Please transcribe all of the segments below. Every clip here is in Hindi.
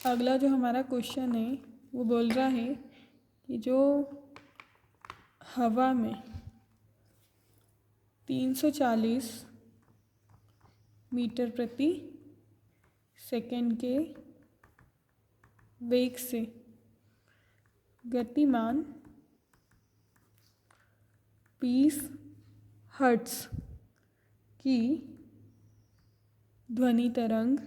अगला जो हमारा क्वेश्चन है वो बोल रहा है कि जो हवा में 340 मीटर प्रति सेकंड के वेग से गतिमान 20 हर्ट्ज की ध्वनि तरंग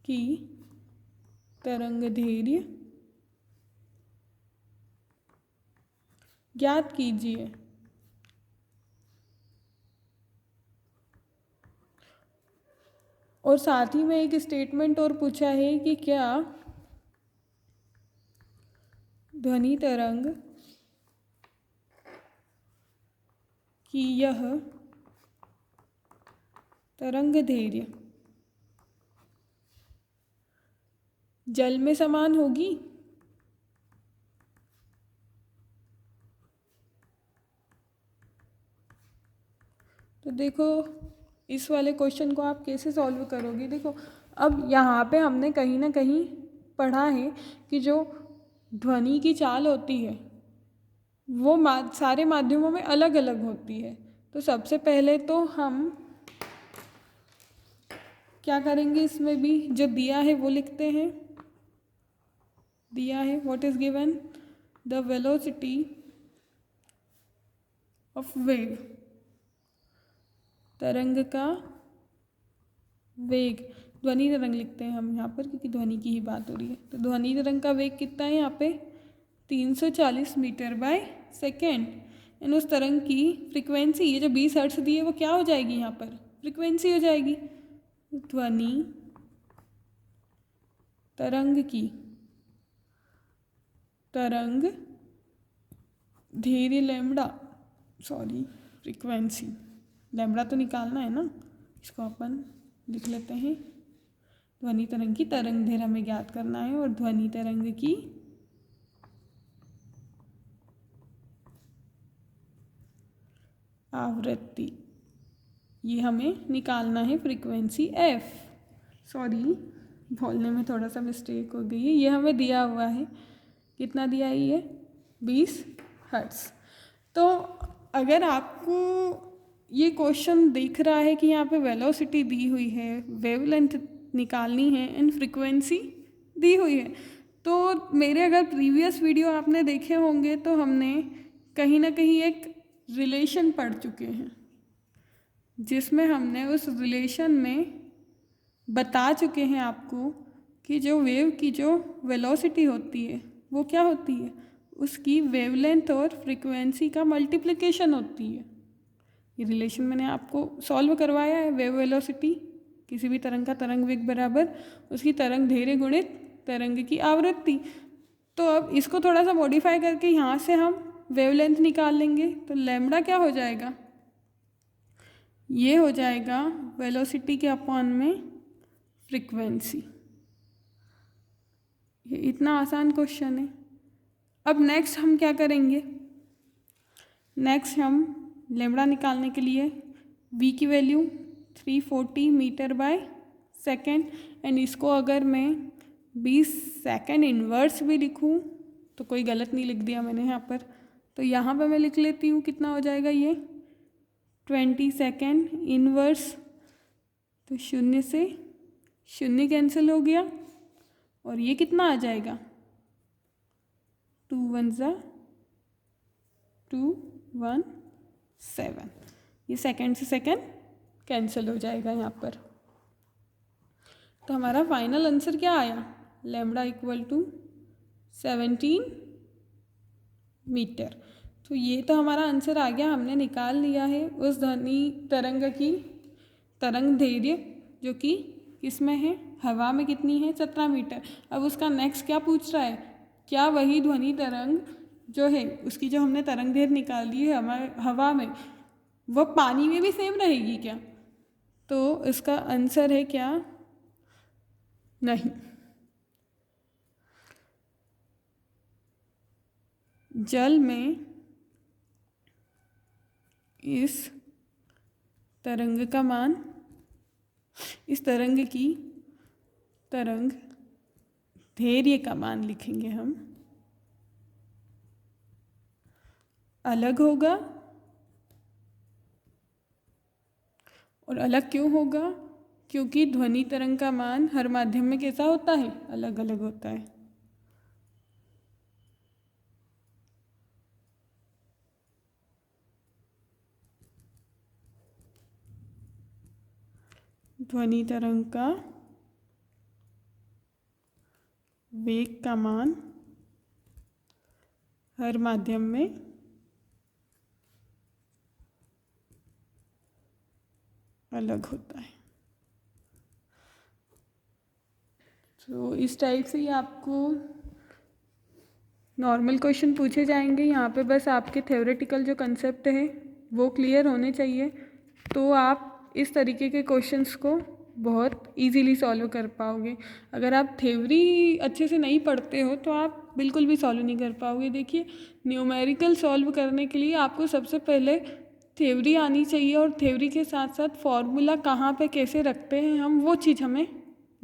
की तरंगदैर्घ्य ज्ञात कीजिए। और साथ ही में एक स्टेटमेंट और पूछा है कि क्या ध्वनि तरंग की यह तरंगदैर्घ्य जल में समान होगी। तो देखो इस वाले क्वेश्चन को आप कैसे सॉल्व करोगे। देखो अब यहाँ पे हमने कहीं ना कहीं पढ़ा है कि जो ध्वनि की चाल होती है वो सारे माध्यमों में अलग अलग होती है। तो सबसे पहले तो हम क्या करेंगे, इसमें भी जो दिया है वो लिखते हैं। दिया है what is given, the velocity of wave, तरंग का वेग, ध्वनि तरंग लिखते हैं हम यहाँ पर क्योंकि ध्वनि की ही बात हो रही है। तो ध्वनि तरंग का वेग कितना है यहाँ पे 340 मीटर बाय सेकेंड। एंड उस तरंग की फ्रिक्वेंसी, ये जो 20 हर्ट्ज दी है वो क्या हो जाएगी, यहाँ पर फ्रिक्वेंसी हो जाएगी। ध्वनि तरंग की तरंग धैर्घ्य लैम्ब्डा, सॉरी फ्रिक्वेंसी, लैम्ब्डा तो निकालना है ना, इसको अपन लिख लेते हैं। ध्वनि तरंग की तरंग दैर्घ्य हमें ज्ञात करना है और ध्वनि तरंग की आवृत्ति ये हमें निकालना है, फ्रीक्वेंसी एफ। सॉरी बोलने में थोड़ा सा मिस्टेक हो गई है। ये हमें दिया हुआ है, कितना दिया है ये 20 हर्ट्ज। तो अगर आपको ये क्वेश्चन दिख रहा है कि यहाँ पे वेलोसिटी दी हुई है, वेवलेंथ निकालनी है एंड फ्रीक्वेंसी दी हुई है, तो मेरे अगर प्रीवियस वीडियो आपने देखे होंगे तो हमने कहीं ना कहीं एक रिलेशन पढ़ चुके हैं जिसमें हमने उस रिलेशन में बता चुके हैं आपको कि जो वेव की जो वेलोसिटी होती है वो क्या होती है, उसकी वेवलेंथ और फ्रीक्वेंसी का मल्टीप्लिकेशन होती है। ये रिलेशन मैंने आपको सॉल्व करवाया है। वेव वेलोसिटी किसी भी तरंग का तरंग वेग बराबर उसकी तरंग दैर्घ्य गुणित तरंग की आवृत्ति। तो अब इसको थोड़ा सा मॉडिफाई करके यहाँ से हम वेवलेंथ निकाल लेंगे। तो लैम्ब्डा क्या हो जाएगा, ये हो जाएगा वेलोसिटी के अपॉन में फ्रीक्वेंसी। ये इतना आसान क्वेश्चन है। अब नेक्स्ट हम क्या करेंगे, नेक्स्ट हम लैम्ब्डा निकालने के लिए v की value 340 metre by second, and इसको अगर मैं 20 सेकेंड इन्वर्स भी लिखूं तो कोई गलत नहीं लिख दिया मैंने यहाँ पर। तो यहाँ पे मैं लिख लेती हूँ, कितना हो जाएगा ये 20 सेकेंड इन्वर्स। तो शून्य से शून्य कैंसिल हो गया और ये कितना आ जाएगा 2 1 ज़ा 217। ये सेकेंड से सेकेंड कैंसिल हो जाएगा यहाँ पर। तो हमारा फाइनल आंसर क्या आया, लैम्ब्डा इक्वल टू 17 मीटर। तो ये तो हमारा आंसर आ गया, हमने निकाल लिया है उस ध्वनि तरंग की तरंग दैर्घ्य जो कि किसमें है, हवा में कितनी है 17 मीटर। अब उसका नेक्स्ट क्या पूछ रहा है, क्या वही ध्वनि तरंग जो है उसकी जो हमने तरंग दैर्घ्य निकाल दी है हवा में, वह पानी में भी सेम रहेगी क्या। तो इसका आंसर है क्या, नहीं। जल में इस तरंग का मान, इस तरंग की तरंग दैर्घ्य का मान लिखेंगे हम, अलग होगा। और अलग क्यों होगा? क्योंकि ध्वनि तरंग का मान हर माध्यम में कैसा होता है? अलग अलग होता है। ध्वनि तरंग का वेग का मान हर माध्यम में अलग होता है। तो इस टाइप से ही आपको नॉर्मल क्वेश्चन पूछे जाएंगे। यहाँ पे बस आपके थ्योरेटिकल जो कंसेप्ट है वो क्लियर होने चाहिए, तो आप इस तरीके के क्वेश्चंस को बहुत इजीली सॉल्व कर पाओगे। अगर आप थ्योरी अच्छे से नहीं पढ़ते हो तो आप बिल्कुल भी सॉल्व नहीं कर पाओगे। देखिए, न्यूमेरिकल सॉल्व करने के लिए आपको सबसे पहले थ्योरी आनी चाहिए, और थ्योरी के साथ साथ फॉर्मूला कहाँ पे कैसे रखते हैं हम, वो चीज़ हमें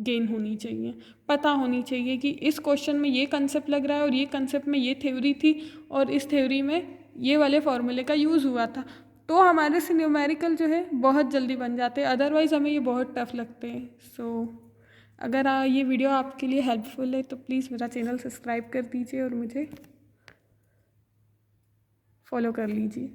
गेन होनी चाहिए, पता होनी चाहिए कि इस क्वेश्चन में ये कंसेप्ट लग रहा है और ये कंसेप्ट में ये थ्योरी थी और इस थ्योरी में ये वाले फॉर्मूले का यूज़ हुआ था। तो हमारे से न्यूमेरिकल जो है बहुत जल्दी बन जाते हैं, अदरवाइज़ हमें ये बहुत टफ लगते हैं। अगर ये वीडियो आपके लिए हेल्पफुल है तो प्लीज़ मेरा चैनल सब्सक्राइब कर दीजिए और मुझे फॉलो कर लीजिए।